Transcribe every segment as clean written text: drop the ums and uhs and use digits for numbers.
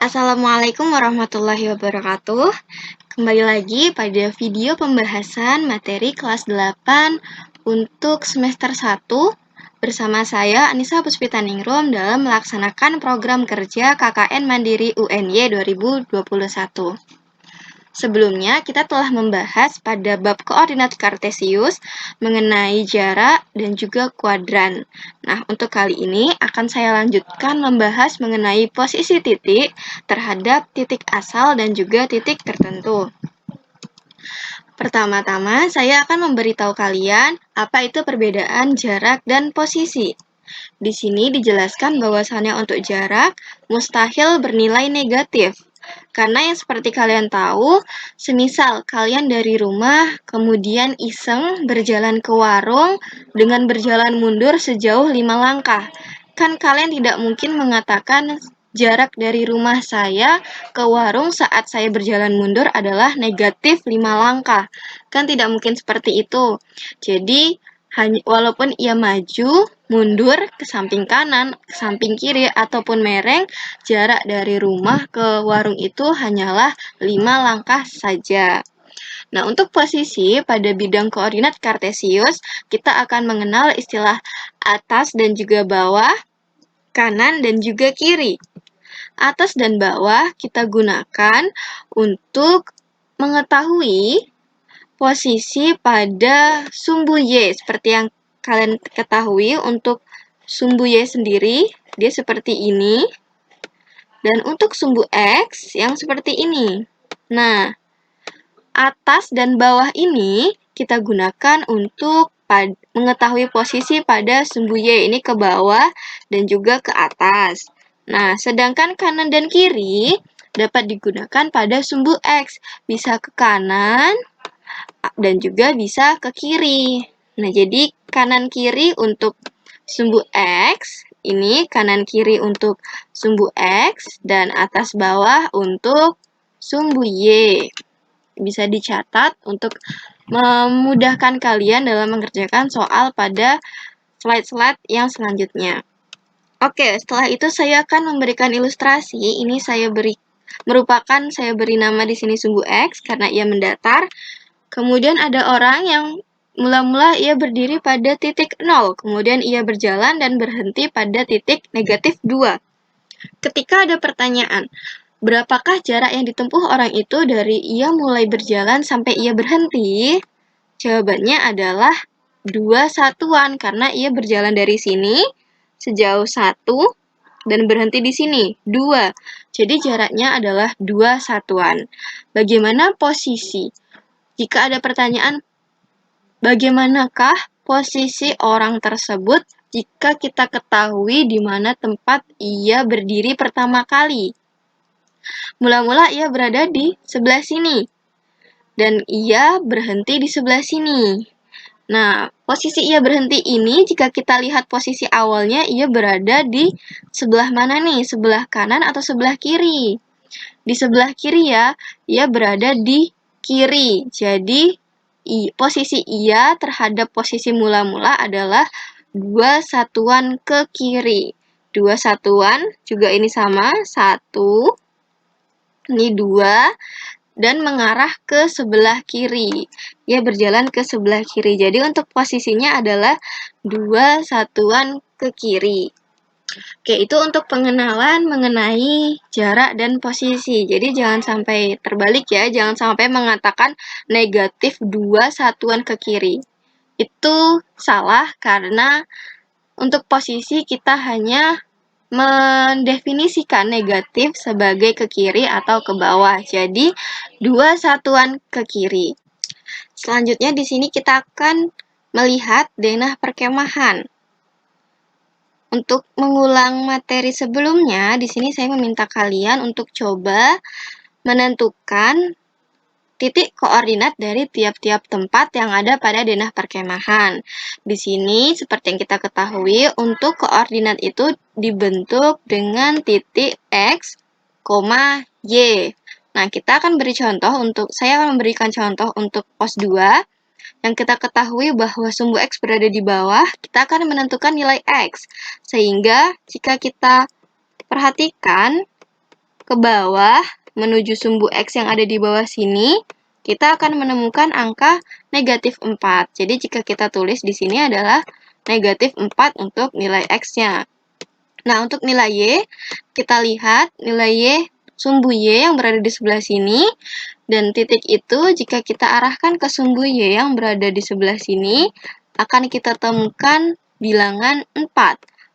Assalamualaikum warahmatullahi wabarakatuh. Kembali lagi pada video pembahasan materi kelas 8 untuk semester 1 bersama saya Anissa Puspitaningrum dalam melaksanakan program kerja KKN Mandiri UNY 2021. Sebelumnya, kita telah membahas pada bab koordinat kartesius mengenai jarak dan juga kuadran. Nah, untuk kali ini akan saya lanjutkan membahas mengenai posisi titik terhadap titik asal dan juga titik tertentu. Pertama-tama, saya akan memberitahu kalian apa itu perbedaan jarak dan posisi. Di sini dijelaskan bahwasannya untuk jarak mustahil bernilai negatif. Karena yang seperti kalian tahu, semisal kalian dari rumah kemudian iseng berjalan ke warung dengan berjalan mundur sejauh 5 langkah. Kan kalian tidak mungkin mengatakan jarak dari rumah saya ke warung saat saya berjalan mundur adalah negatif 5 langkah. Kan tidak mungkin seperti itu. Jadi, walaupun ia maju, mundur ke samping kanan, ke samping kiri, ataupun mereng, jarak dari rumah ke warung itu hanyalah 5 langkah saja. Nah, untuk posisi pada bidang koordinat kartesius, kita akan mengenal istilah atas dan juga bawah, kanan dan juga kiri. Atas dan bawah kita gunakan untuk mengetahui posisi pada sumbu Y. Seperti yang kalian ketahui, untuk sumbu Y sendiri, dia seperti ini. Dan untuk sumbu X yang seperti ini. Nah, atas dan bawah ini kita gunakan untuk mengetahui posisi pada sumbu Y. Ini ke bawah dan juga ke atas. Nah, sedangkan kanan dan kiri dapat digunakan pada sumbu X. Bisa ke kanan dan juga bisa ke kiri. Nah, jadi kanan kiri untuk sumbu X, ini kanan kiri untuk sumbu X, dan atas bawah untuk sumbu Y. Bisa dicatat untuk memudahkan kalian dalam mengerjakan soal pada slide-slide yang selanjutnya. Oke, setelah itu saya akan memberikan ilustrasi. Ini saya beri nama di sini sumbu X karena ia mendatar. Kemudian ada orang yang mula-mula ia berdiri pada titik 0, kemudian ia berjalan dan berhenti pada titik negatif 2. Ketika ada pertanyaan, berapakah jarak yang ditempuh orang itu dari ia mulai berjalan sampai ia berhenti? Jawabannya adalah 2 satuan, karena ia berjalan dari sini sejauh 1 dan berhenti di sini, 2. Jadi jaraknya adalah 2 satuan. Bagaimana posisi? Jika ada pertanyaan, bagaimanakah posisi orang tersebut jika kita ketahui di mana tempat ia berdiri pertama kali? Mula-mula ia berada di sebelah sini, dan ia berhenti di sebelah sini. Nah, posisi ia berhenti ini, jika kita lihat posisi awalnya, ia berada di sebelah mana nih? Sebelah kanan atau sebelah kiri? Di sebelah kiri ya, ia berada di kiri. Jadi, posisi ia terhadap posisi mula-mula adalah 2 satuan ke kiri. 2 satuan, juga ini sama, 1, ini 2, dan mengarah ke sebelah kiri. Ia berjalan ke sebelah kiri. Jadi untuk posisinya adalah 2 satuan ke kiri. Oke, itu untuk pengenalan mengenai jarak dan posisi. Jadi jangan sampai terbalik ya, jangan sampai mengatakan negatif 2 satuan ke kiri. Itu salah karena untuk posisi kita hanya mendefinisikan negatif sebagai ke kiri atau ke bawah. Jadi 2 satuan ke kiri. Selanjutnya di sini kita akan melihat denah perkemahan. Untuk mengulang materi sebelumnya, di sini saya meminta kalian untuk coba menentukan titik koordinat dari tiap-tiap tempat yang ada pada denah perkemahan. Di sini, seperti yang kita ketahui, untuk koordinat itu dibentuk dengan titik X, Y. Nah, kita akan beri contoh saya akan memberikan contoh untuk pos 2. Yang kita ketahui bahwa sumbu X berada di bawah, kita akan menentukan nilai X. Sehingga, jika kita perhatikan, ke bawah menuju sumbu X yang ada di bawah sini, kita akan menemukan angka negatif 4. Jadi jika kita tulis di sini adalah negatif 4 untuk nilai X-nya. Nah, untuk nilai Y, kita lihat nilai Y, sumbu Y yang berada di sebelah sini, dan titik itu jika kita arahkan ke sumbu Y yang berada di sebelah sini, akan kita temukan bilangan 4.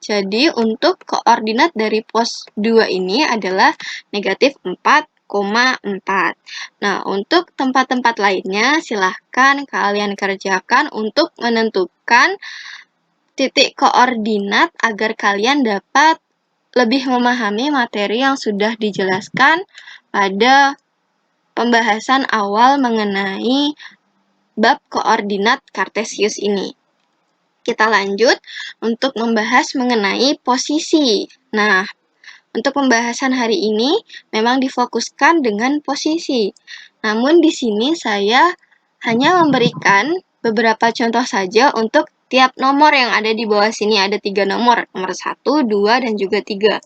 Jadi, untuk koordinat dari pos 2 ini adalah negatif 4,4. Nah, untuk tempat-tempat lainnya, silahkan kalian kerjakan untuk menentukan titik koordinat agar kalian dapat lebih memahami materi yang sudah dijelaskan pada pembahasan awal mengenai bab koordinat Kartesius ini. Kita lanjut untuk membahas mengenai posisi. Nah, untuk pembahasan hari ini memang difokuskan dengan posisi. Namun di sini saya hanya memberikan beberapa contoh saja untuk tiap nomor yang ada di bawah sini. Ada 3 nomor, nomor 1, 2, dan juga 3.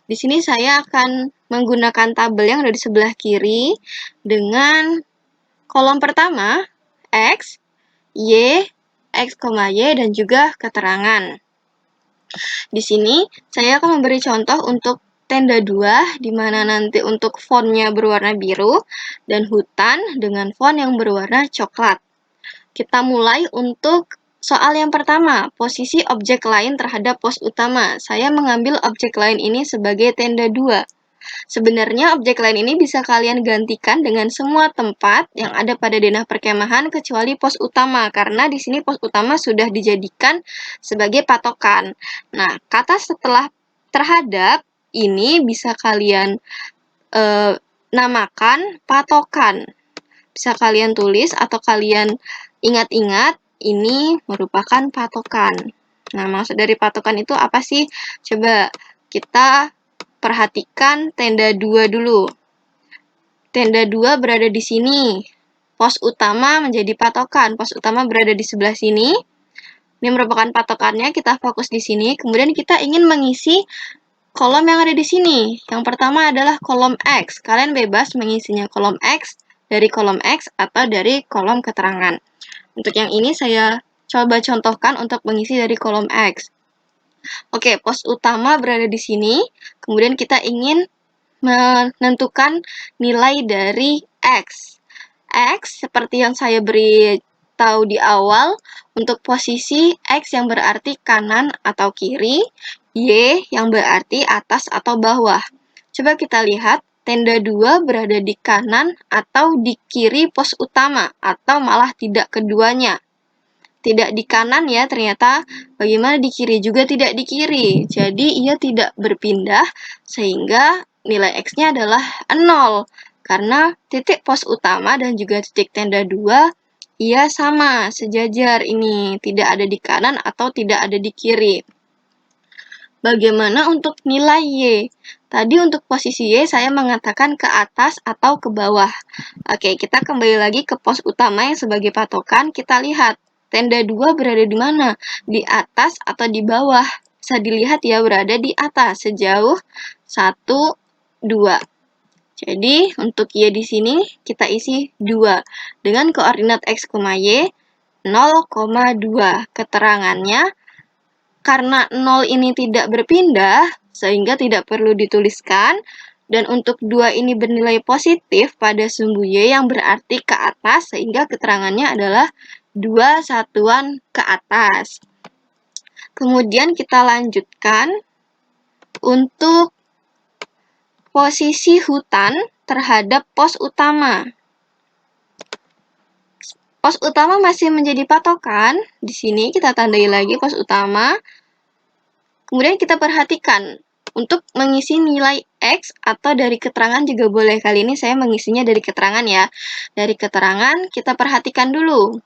Di sini saya akan menggunakan tabel yang ada di sebelah kiri dengan kolom pertama, X, Y, X, Y, dan juga keterangan. Di sini, saya akan memberi contoh untuk tenda 2, di mana nanti untuk fontnya berwarna biru, dan hutan dengan font yang berwarna coklat. Kita mulai untuk soal yang pertama, posisi objek lain terhadap pos utama. Saya mengambil objek lain ini sebagai tenda 2. Sebenarnya objek lain ini bisa kalian gantikan dengan semua tempat yang ada pada denah perkemahan kecuali pos utama, karena di sini pos utama sudah dijadikan sebagai patokan. Nah, kata setelah terhadap ini bisa kalian namakan patokan. Bisa kalian tulis atau kalian ingat-ingat ini merupakan patokan. Nah, maksud dari patokan itu apa sih? Coba kita perhatikan tenda 2 dulu. Tenda 2 berada di sini. Pos utama menjadi patokan. Pos utama berada di sebelah sini. Ini merupakan patokannya, kita fokus di sini. Kemudian kita ingin mengisi kolom yang ada di sini. Yang pertama adalah kolom X. Kalian bebas mengisinya kolom X, dari kolom X, atau dari kolom keterangan. Untuk yang ini saya coba contohkan untuk mengisi dari kolom X. Oke, pos utama berada di sini. Kemudian kita ingin menentukan nilai dari X. X, seperti yang saya beri tahu di awal, untuk posisi X yang berarti kanan atau kiri, Y yang berarti atas atau bawah. Coba kita lihat, tenda 2 berada di kanan atau di kiri pos utama, atau malah tidak keduanya. Tidak di kanan ya, ternyata bagaimana di kiri juga tidak di kiri. Jadi ia tidak berpindah sehingga nilai X-nya adalah 0. Karena titik pos utama dan juga titik tenda 2 ia sama, sejajar ini, tidak ada di kanan atau tidak ada di kiri. Bagaimana untuk nilai Y? Tadi untuk posisi Y saya mengatakan ke atas atau ke bawah. Oke, kita kembali lagi ke pos utama yang sebagai patokan. Kita lihat tenda 2 berada di mana? Di atas atau di bawah? Bisa dilihat ya, berada di atas sejauh 1, 2. Jadi, untuk Y di sini kita isi 2. Dengan koordinat X, Y 0,2. Keterangannya, karena 0 ini tidak berpindah, sehingga tidak perlu dituliskan. Dan untuk 2 ini bernilai positif pada sumbu Y yang berarti ke atas, sehingga keterangannya adalah 2 satuan ke atas. Kemudian kita lanjutkan untuk posisi hutan terhadap pos utama. Pos utama masih menjadi patokan. Di sini kita tandai lagi pos utama. Kemudian kita perhatikan untuk mengisi nilai X atau dari keterangan juga boleh. Kali ini saya mengisinya dari keterangan ya. Dari keterangan kita perhatikan dulu.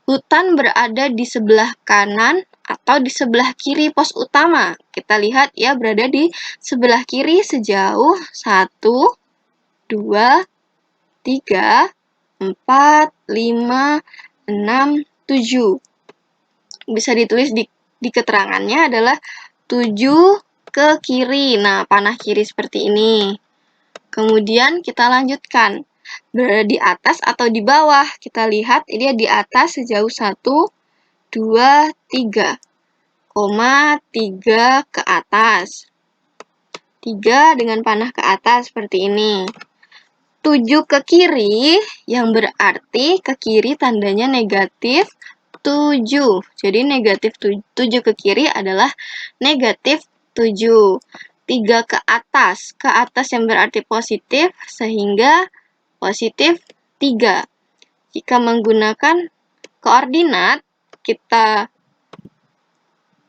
Hutan berada di sebelah kanan atau di sebelah kiri pos utama. Kita lihat ya, berada di sebelah kiri sejauh 1, 2, 3, 4, 5, 6, 7. Bisa ditulis di keterangannya adalah 7, ke kiri. Nah, panah kiri seperti ini. Kemudian kita lanjutkan. Berada di atas atau di bawah? Kita lihat ini di atas sejauh 1, 2, 3. 3 ke atas. 3 dengan panah ke atas seperti ini. 7 ke kiri, yang berarti ke kiri tandanya negatif 7. Jadi negatif 7 ke kiri adalah negatif 7. 3 ke atas yang berarti positif, sehingga positif 3. Jika menggunakan koordinat, kita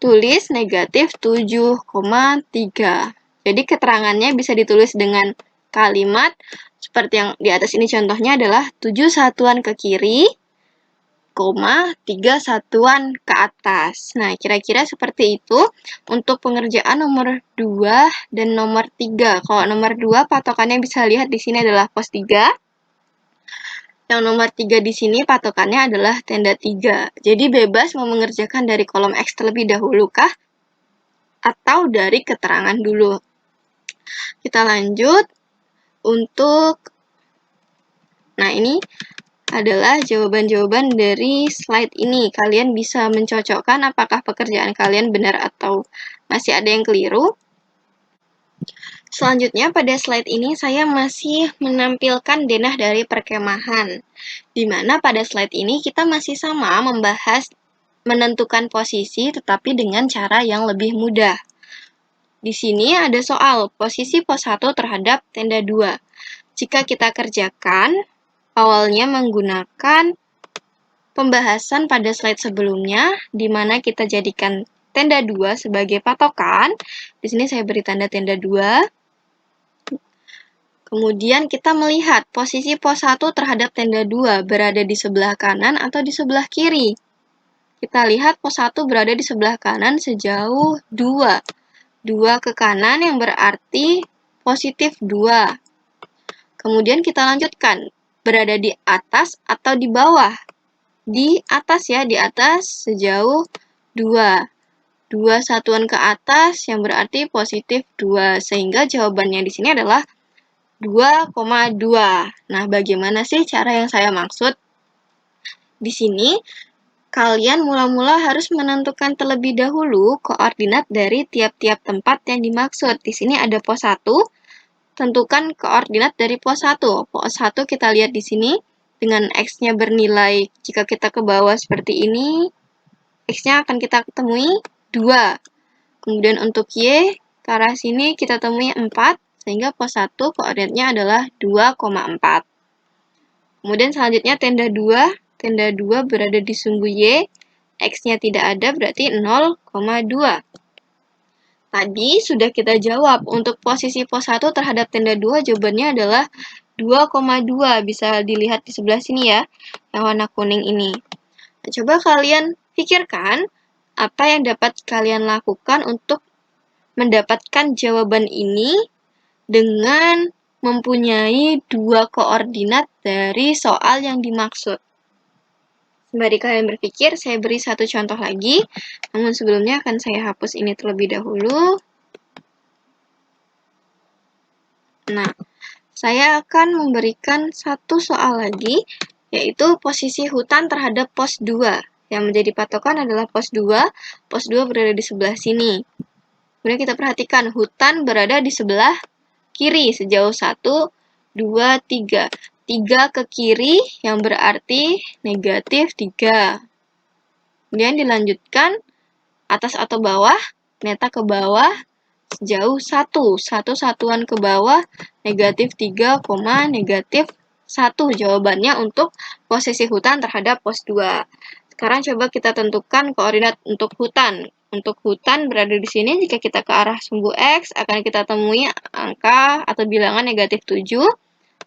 tulis negatif 7,3. Jadi keterangannya bisa ditulis dengan kalimat seperti yang di atas ini, contohnya adalah 7 satuan ke kiri, 3 satuan ke atas. Nah, kira-kira seperti itu untuk pengerjaan nomor 2 dan nomor 3. Kalau nomor 2 patokannya bisa lihat di sini adalah pos 3. Yang nomor 3 di sini patokannya adalah tenda 3. Jadi bebas mau mengerjakan dari kolom X terlebih dahulu kah? Atau dari keterangan dulu. Kita lanjut untuk, nah ini adalah jawaban-jawaban dari slide ini. Kalian bisa mencocokkan apakah pekerjaan kalian benar atau masih ada yang keliru. Selanjutnya pada slide ini saya masih menampilkan denah dari perkemahan, di mana pada slide ini kita masih sama membahas menentukan posisi tetapi dengan cara yang lebih mudah. Di sini ada soal posisi pos 1 terhadap tenda 2. Jika kita kerjakan, awalnya menggunakan pembahasan pada slide sebelumnya, di mana kita jadikan tenda 2 sebagai patokan. Di sini saya beri tanda tenda 2. Kemudian kita melihat posisi pos 1 terhadap tenda 2 berada di sebelah kanan atau di sebelah kiri. Kita lihat pos 1 berada di sebelah kanan sejauh 2. 2 ke kanan yang berarti positif 2. Kemudian kita lanjutkan, berada di atas atau di bawah? Di atas ya, di atas sejauh 2. 2 satuan ke atas yang berarti positif 2. Sehingga jawabannya di sini adalah 2,2. Nah, bagaimana sih cara yang saya maksud? Di sini kalian mula-mula harus menentukan terlebih dahulu koordinat dari tiap-tiap tempat yang dimaksud. Di sini ada pos 1, tentukan koordinat dari pos 1. Pos 1 kita lihat di sini, dengan X-nya bernilai, jika kita ke bawah seperti ini, X-nya akan kita temui 2. Kemudian untuk Y, ke arah sini kita temui 4, sehingga pos 1 koordinatnya adalah 2,4. Kemudian selanjutnya tenda 2. Tenda 2 berada di sumbu Y, X-nya tidak ada, berarti 0,2. Tadi sudah kita jawab, untuk posisi pos 1 terhadap tenda 2, jawabannya adalah 2,2. Bisa dilihat di sebelah sini ya, yang warna kuning ini. Nah, coba kalian pikirkan, apa yang dapat kalian lakukan untuk mendapatkan jawaban ini dengan mempunyai 2 koordinat dari soal yang dimaksud. Sembari kalian berpikir, saya beri satu contoh lagi, namun sebelumnya akan saya hapus ini terlebih dahulu. Nah, saya akan memberikan satu soal lagi, yaitu posisi hutan terhadap pos 2. Yang menjadi patokan adalah pos 2. Pos 2 berada di sebelah sini. Kemudian kita perhatikan, hutan berada di sebelah kiri, sejauh 1, 2, 3. 3 ke kiri, yang berarti negatif 3. Kemudian dilanjutkan, atas atau bawah, ternyata ke bawah, sejauh 1. 1 satuan ke bawah, negatif 3, negatif 1. Jawabannya untuk posisi hutan terhadap pos 2. Sekarang coba kita tentukan koordinat untuk hutan. Untuk hutan berada di sini, jika kita ke arah sumbu X, akan kita temui angka atau bilangan negatif 7.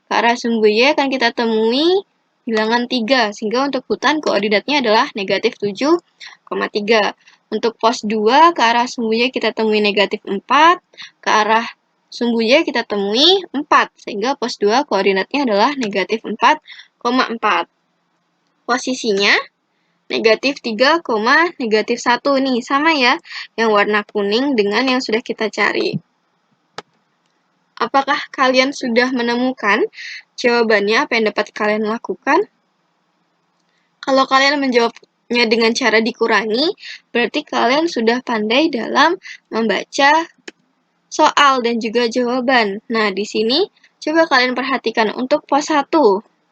Ke arah sumbu Y akan kita temui bilangan 3, sehingga untuk hutan koordinatnya adalah negatif 7,3. Untuk pos 2, ke arah sumbu Y kita temui negatif 4, ke arah sumbu Y kita temui 4, sehingga pos 2 koordinatnya adalah negatif 4,4. Posisinya negatif 3, negatif 1 nih, sama ya, yang warna kuning dengan yang sudah kita cari. Apakah kalian sudah menemukan jawabannya, apa yang dapat kalian lakukan? Kalau kalian menjawabnya dengan cara dikurangi, berarti kalian sudah pandai dalam membaca soal dan juga jawaban. Nah, di sini coba kalian perhatikan untuk pos 1.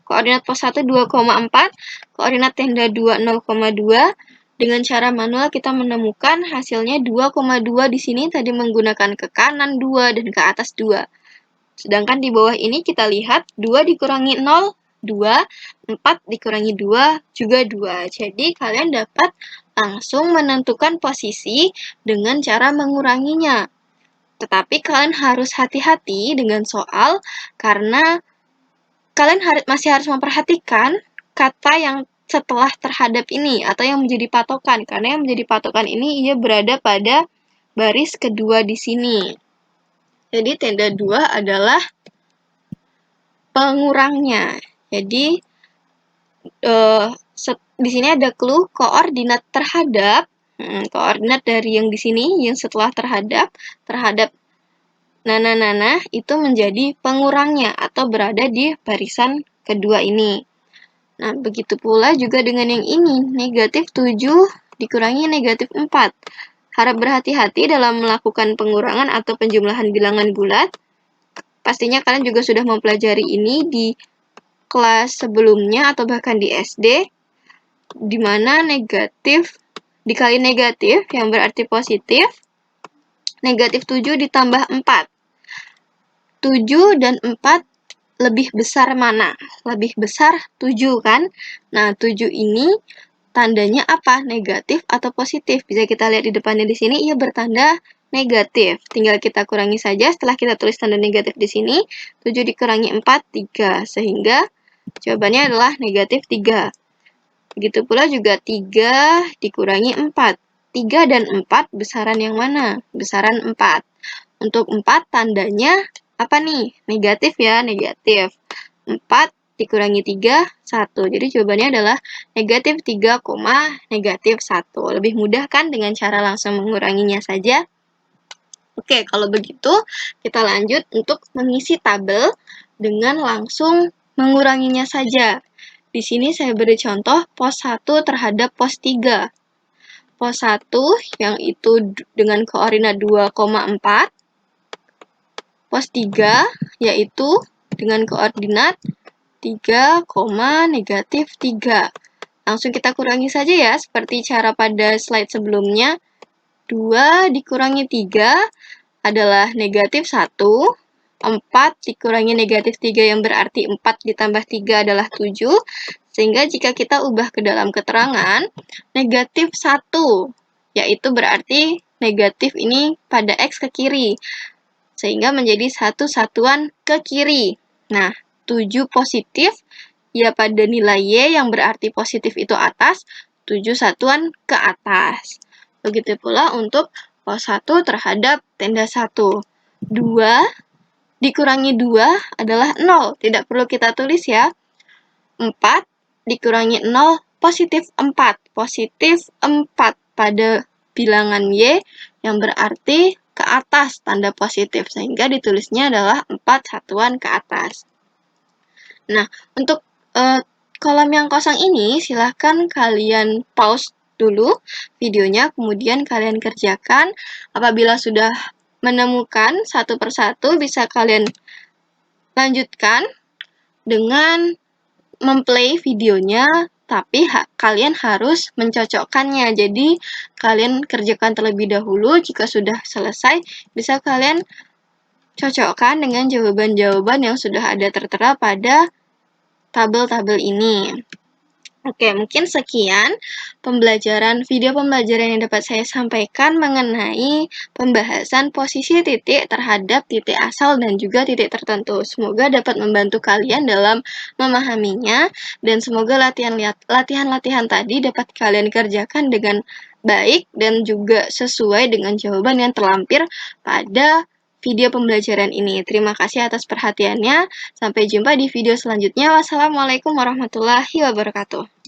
Koordinat pos 1 2,4, koordinat tenda 2 0,2. Dengan cara manual kita menemukan hasilnya 2,2 di sini tadi menggunakan ke kanan 2 dan ke atas 2. Sedangkan di bawah ini kita lihat 2 dikurangi 0, 2, 4 dikurangi 2, juga 2. Jadi kalian dapat langsung menentukan posisi dengan cara menguranginya. Tetapi kalian harus hati-hati dengan soal karena kalian masih harus memperhatikan kata yang setelah terhadap ini atau yang menjadi patokan. Karena yang menjadi patokan ini ia berada pada baris kedua di sini. Jadi tenda 2 adalah pengurangnya. Jadi di sini ada clue koordinat terhadap koordinat dari yang di sini yang setelah terhadap nana itu menjadi pengurangnya atau berada di barisan kedua ini. Nah, begitu pula juga dengan yang ini, negatif 7 dikurangi negatif 4. Harap berhati-hati dalam melakukan pengurangan atau penjumlahan bilangan bulat. Pastinya kalian juga sudah mempelajari ini di kelas sebelumnya atau bahkan di SD, di mana negatif dikali negatif yang berarti positif, negatif 7 ditambah 4. 7 dan 4 lebih besar mana? Lebih besar 7 kan? Nah, 7 ini tandanya apa? Negatif atau positif? Bisa kita lihat di depannya di sini, ia bertanda negatif. Tinggal kita kurangi saja setelah kita tulis tanda negatif di sini. 7 dikurangi 4, 3. Sehingga jawabannya adalah negatif 3. Begitu pula juga 3 dikurangi 4. 3 dan 4 besaran yang mana? Besaran 4. Untuk 4 tandanya apa nih? Negatif ya, negatif. 4 dikurangi 3, 1. Jadi jawabannya adalah negatif 3, negatif 1. Lebih mudah kan dengan cara langsung menguranginya saja? Oke, kalau begitu kita lanjut untuk mengisi tabel dengan langsung menguranginya saja. Di sini saya beri contoh pos 1 terhadap pos 3. Pos 1 yang itu dengan koordinat 2,4. Pos 3 yaitu dengan koordinat 3, negatif 3. Langsung kita kurangi saja ya, seperti cara pada slide sebelumnya. 2 dikurangi 3 adalah negatif 1. 4 dikurangi negatif 3 yang berarti 4 ditambah 3 adalah 7. Sehingga jika kita ubah ke dalam keterangan, negatif 1, yaitu berarti negatif ini pada X ke kiri. Sehingga menjadi satu satuan ke kiri. Nah, 7 positif, ya pada nilai Y yang berarti positif itu atas, 7 satuan ke atas. Begitu pula untuk pos 1 terhadap tenda 1. 2 dikurangi 2 adalah 0. Tidak perlu kita tulis ya. 4 dikurangi 0, positif 4. Positif 4 pada bilangan Y yang berarti ke atas tanda positif, sehingga ditulisnya adalah 4 satuan ke atas. Nah, untuk kolom yang kosong ini, silahkan kalian pause dulu videonya, kemudian kalian kerjakan. Apabila sudah menemukan satu persatu, bisa kalian lanjutkan dengan memplay videonya, tapi kalian harus mencocokkannya. Jadi, kalian kerjakan terlebih dahulu. Jika sudah selesai, bisa kalian cocokkan dengan jawaban-jawaban yang sudah ada tertera pada tabel-tabel ini. Oke, mungkin sekian video pembelajaran yang dapat saya sampaikan mengenai pembahasan posisi titik terhadap titik asal dan juga titik tertentu. Semoga dapat membantu kalian dalam memahaminya, dan semoga latihan-latihan tadi dapat kalian kerjakan dengan baik dan juga sesuai dengan jawaban yang terlampir pada video pembelajaran ini. Terima kasih atas perhatiannya. Sampai jumpa di video selanjutnya. Wassalamualaikum warahmatullahi wabarakatuh.